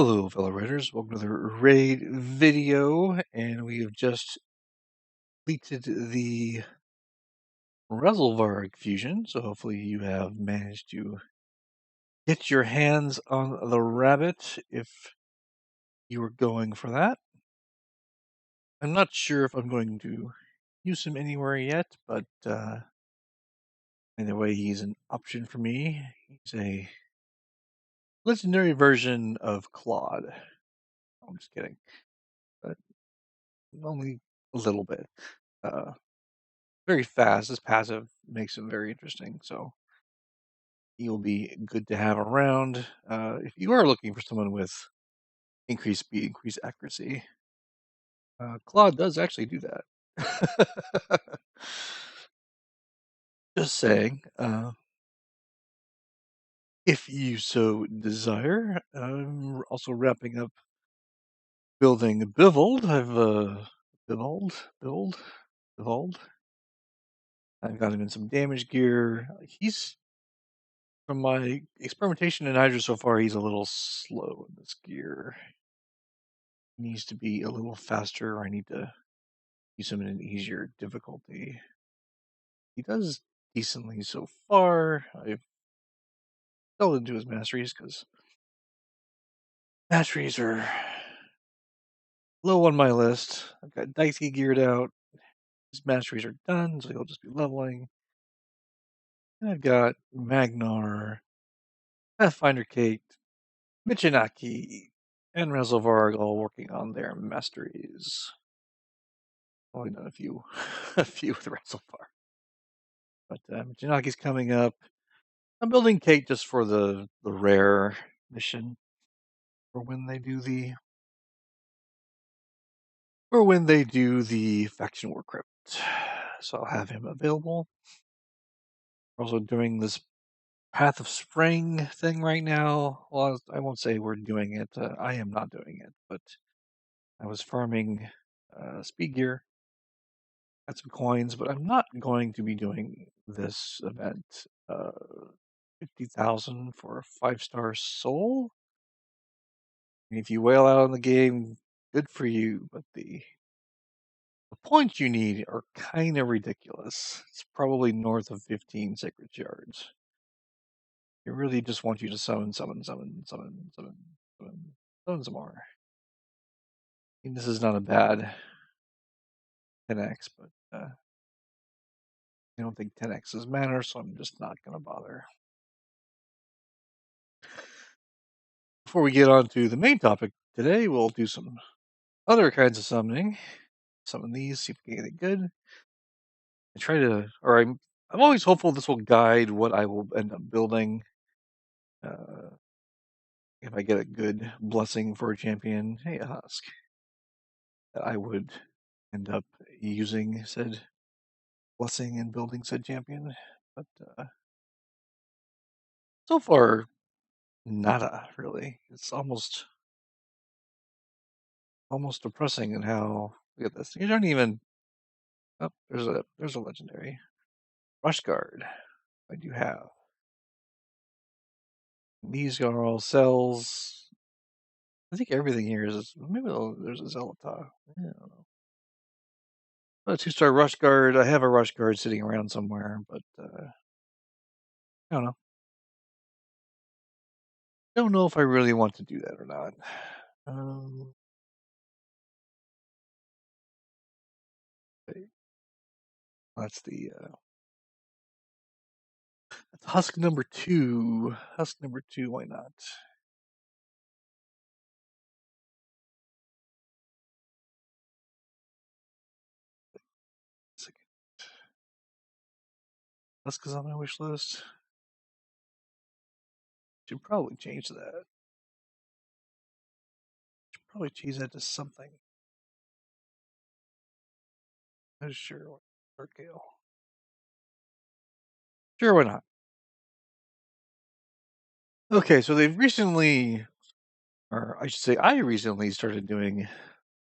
Hello, fellow raiders. Welcome to the raid video, and we have just completed the Resolvarg fusion. So hopefully you have managed to get your hands on the rabbit if you were going for that. I'm not sure if I'm going to use him anywhere yet, but either way, he's an option for me. He's a legendary version of Claude. I'm just kidding, but only a little bit. Uh, Very fast. His passive makes him very interesting, so he'll be good to have around. If you are looking for someone with increased speed, increased accuracy, Claude does actually do that. Just saying. If you so desire, I'm also wrapping up building Bivold. Bivold. I've got him in some damage gear. He's From my experimentation in Hydra so far, he's a little slow in this gear. He needs to be a little faster. I need to use him in an easier difficulty. He does decently so far. I've delved into his masteries because masteries are low on my list. I've got Dicey geared out. His masteries are done, so he'll just be leveling. And I've got Magnar, Pathfinder Kate, Michinaki, and Resolvarg all working on their masteries. Only done a few, a few with Resolvarg. But Michinaki coming up. I'm building Kate just for the rare mission, for when they do the faction war crypt. So I'll have him available. We're also doing this Path of Spring thing right now. Well, I won't say we're doing it. I am not doing it, but I was farming speed gear, got some coins, but I'm not going to be doing this event. 50,000 for a 5-star soul. If you whale out on the game, good for you, but the points you need are kind of ridiculous. It's probably north of 15 sacred shards. It really just wants you to summon some more. I mean, this is not a bad 10x, but I don't think 10x's matter, so I'm just not going to bother. Before we get on to the main topic today, we'll do some other kinds of summoning. Summon these, see if we can get it good. I'm always hopeful this will guide what I will end up building. If I get a good blessing for a champion, hey, a husk, that I would end up using said blessing and building said champion. But so far, nada really. It's almost depressing in how, look at this. You don't even. Oh, there's a legendary Rush Guard. I do have. These are all cells. I think everything here is. Maybe there's a Zealotah. I don't know. A 2-star Rush Guard. I have a Rush Guard sitting around somewhere, but I don't know. Don't know if I really want to do that or not. That's that's Husk number 2. Husk number 2. Why not? Husk is on my wish list. Should probably change that. Should probably change that to something. Not sure. Gale. Sure, why not? Okay, so they've recently, or I should say, I recently started doing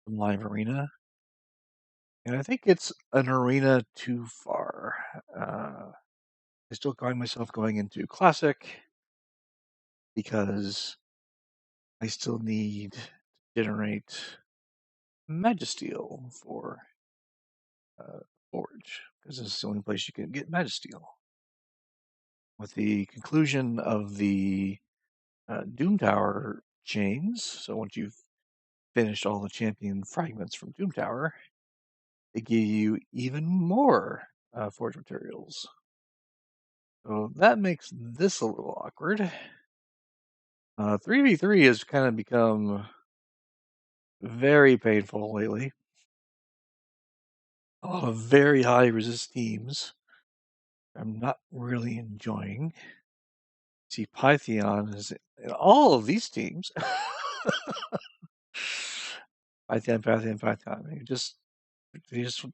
live arena, and I think it's an arena too far. I still find myself going into classic because I still need to generate Magisteel for Forge, because this is the only place you can get Magisteel. With the conclusion of the Doom Tower chains, so once you've finished all the champion fragments from Doom Tower, they give you even more Forge materials. So that makes this a little awkward. 3v3 has kind of become very painful lately. A lot of very high resist teams I'm not really enjoying. See, Pythion is in all of these teams. Pythion. They just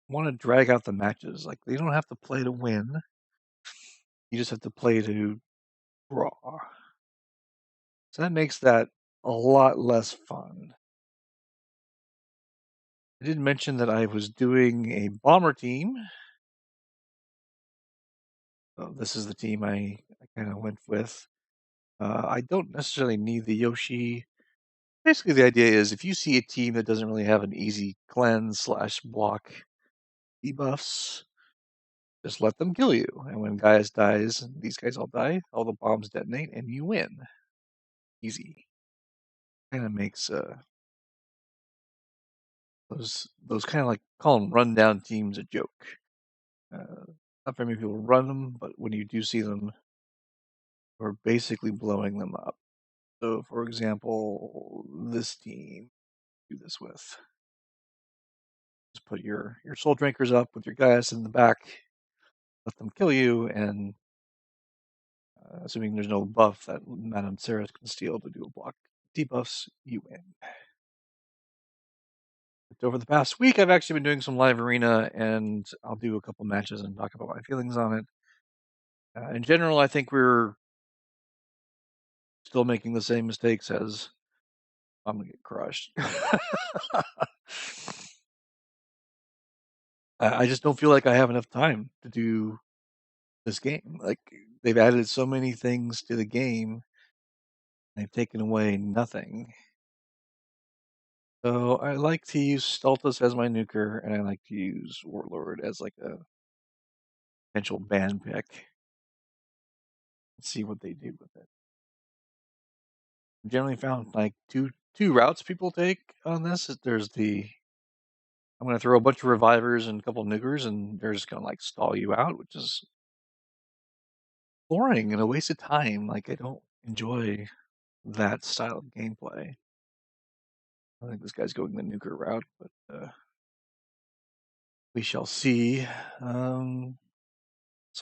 want to drag out the matches. Like, they don't have to play to win. You just have to play to draw. So that makes that a lot less fun. I did mention that I was doing a bomber team. So this is the team I kind of went with. I don't necessarily need the Yoshi. Basically, the idea is if you see a team that doesn't really have an easy cleanse / block debuffs, just let them kill you. And when Gaius dies, and these guys all die, all the bombs detonate, and you win. Easy. Kind of makes those kind of like call them rundown teams a joke. Not very many people run them, but when you do see them, we're basically blowing them up. So, for example, this team, do this with. Just put your soul drinkers up with your guys in the back, let them kill you, and assuming there's no buff that Madame Ceres can steal to do a block debuffs, you win. But over the past week, I've actually been doing some live arena, and I'll do a couple matches and talk about my feelings on it. In general, I think we're still making the same mistakes as I'm gonna get crushed. I just don't feel like I have enough time to do this game. Like, they've added so many things to the game, they've taken away nothing. So I like to use Stultus as my nuker, and I like to use Warlord as like a potential ban pick. Let's see what they do with it. I've generally found like two routes people take on this. There's the I'm going to throw a bunch of revivers and a couple of nukers, and they're just going to like stall you out, which is boring and a waste of time. Like, I don't enjoy that style of gameplay. I think this guy's going the nuker route, but we shall see. So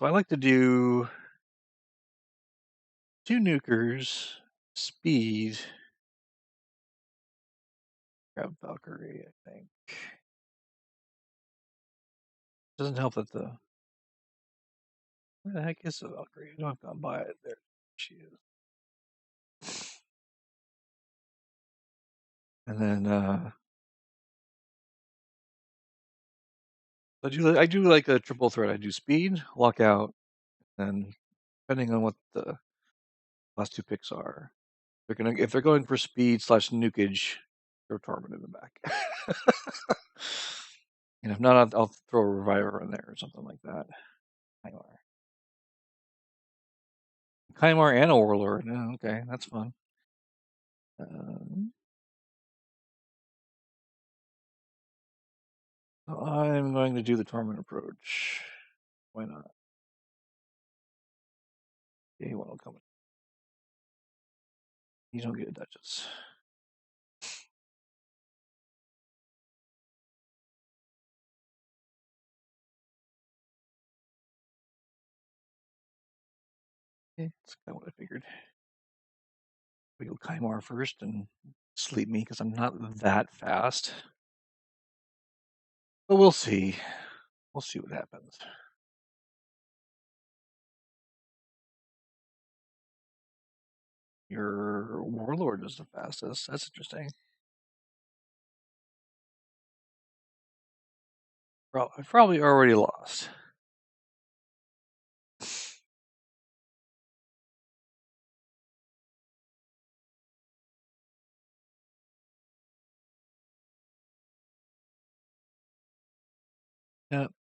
I like to do 2 nukers, speed, grab Valkyrie, I think. Doesn't help that where the heck is the Valkyrie? I don't have to buy it. There she is. And then I do like a triple threat. I do speed, lockout, and depending on what the last 2 picks are, if they're going for speed / nukage, throw Torment in the back. And if not, I'll throw a reviver in there or something like that. Kymar and a Warlord. Oh, okay, that's fun. I'm going to do the Torment approach. Why not? Day one will come. You don't get a Duchess. Okay, that's kind of what I figured. We go Kymar first and sleep me because I'm not that fast. But we'll see. We'll see what happens. Your Warlord is the fastest. That's interesting. I've probably already lost.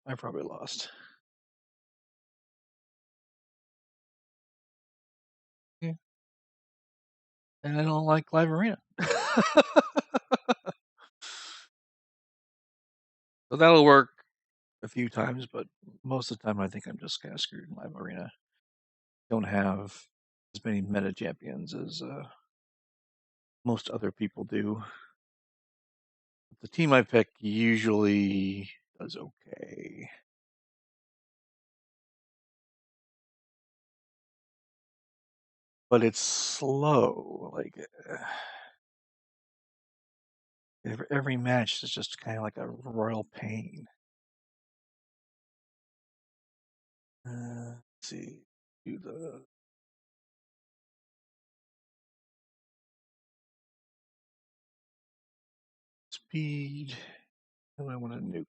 I probably lost. Yeah. And I don't like Live Arena. So that'll work a few times, but most of the time I think I'm just kind of screwed in Live Arena. Don't have as many meta champions as most other people do. The team I pick usually does okay. But it's slow. Like every match is just kind of like a royal pain. Let's see. Do the speed. Who do I want to nuke?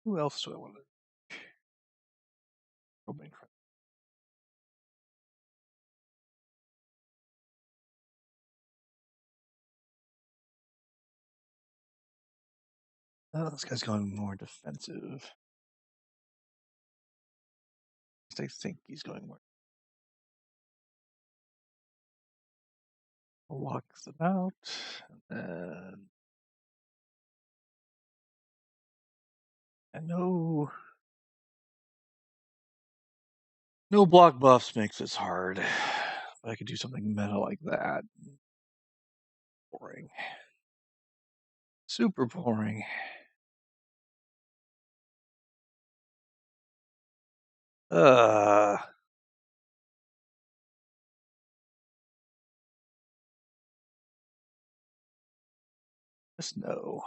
Who else do I want to? Oh, Minecraft. Oh, this guy's going more defensive. I think he's going more. Walk them out. And I know no block buffs makes this hard. But I could do something meta like that. Boring. Super boring. Uh, just no.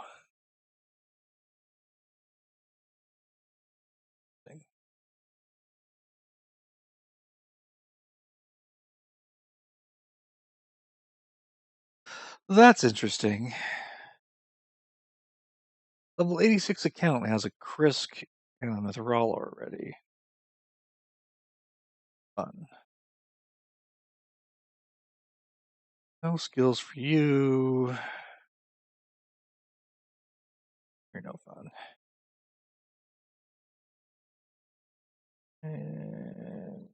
That's interesting. Level 86 account has a Krisk and a Thrall already. Fun. No skills for you. You're no fun. And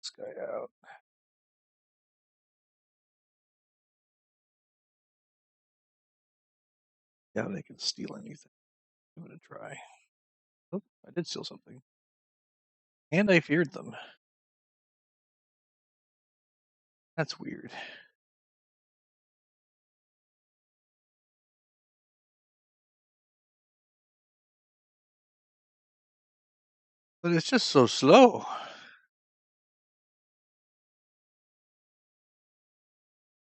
this guy out. Yeah, they can steal anything. Give it a try. Oh, I did steal something. And I feared them. That's weird. But it's just so slow.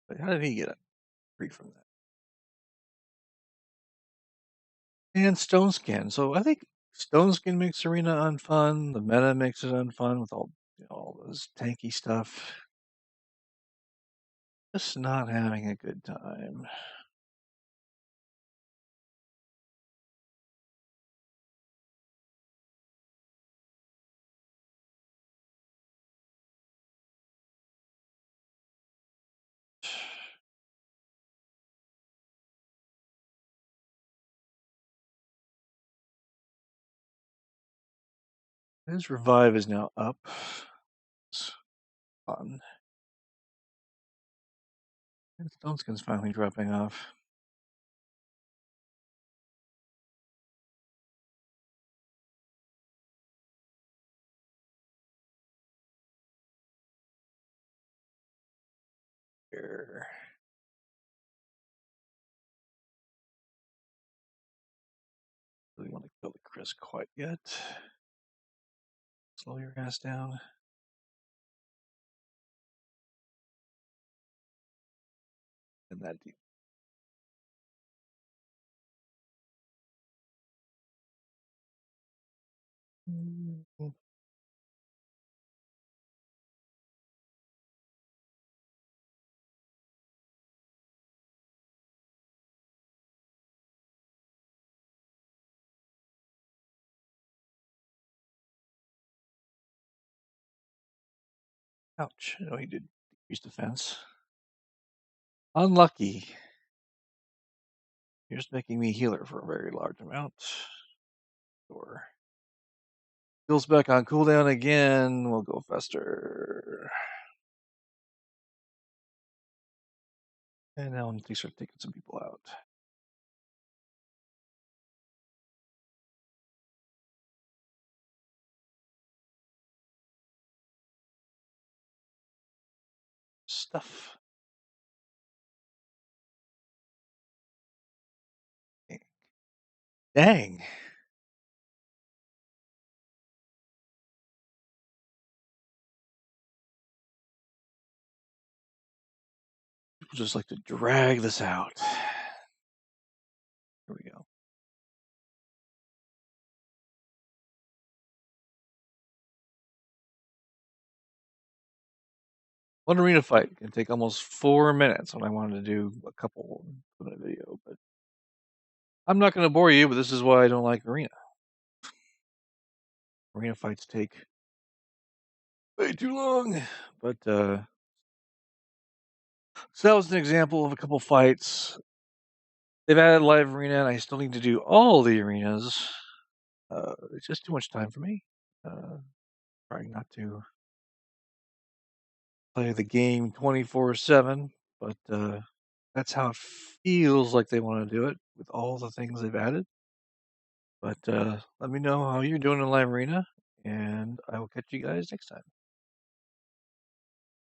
But how did he get free from that? And Stone Skin. So I think Stone Skin makes Arena unfun. The meta makes it unfun with all this tanky stuff. Just not having a good time. His revive is now up. It's fun. And Stone Skin's finally dropping off. Here. Really want to kill the Chris quite yet. Slow your ass down. And that deep. Ouch. No, he did decrease defense. Unlucky. You're just making me healer for a very large amount. Sure. Skills back on cooldown again. We'll go faster. And now I'm gonna start taking some people out. Stuff. Dang. People just like to drag this out. Here we go. One arena fight can take almost 4 minutes when I wanted to do a couple in a video, but I'm not going to bore you, but this is why I don't like arena. Arena fights take way too long, but so that was an example of a couple fights. They've added live arena, and I still need to do all the arenas. It's just too much time for me. Trying not to play the game 24/7, but that's how it feels like they want to do it with all the things they've added. But let me know how you're doing in live arena, and I will catch you guys next time.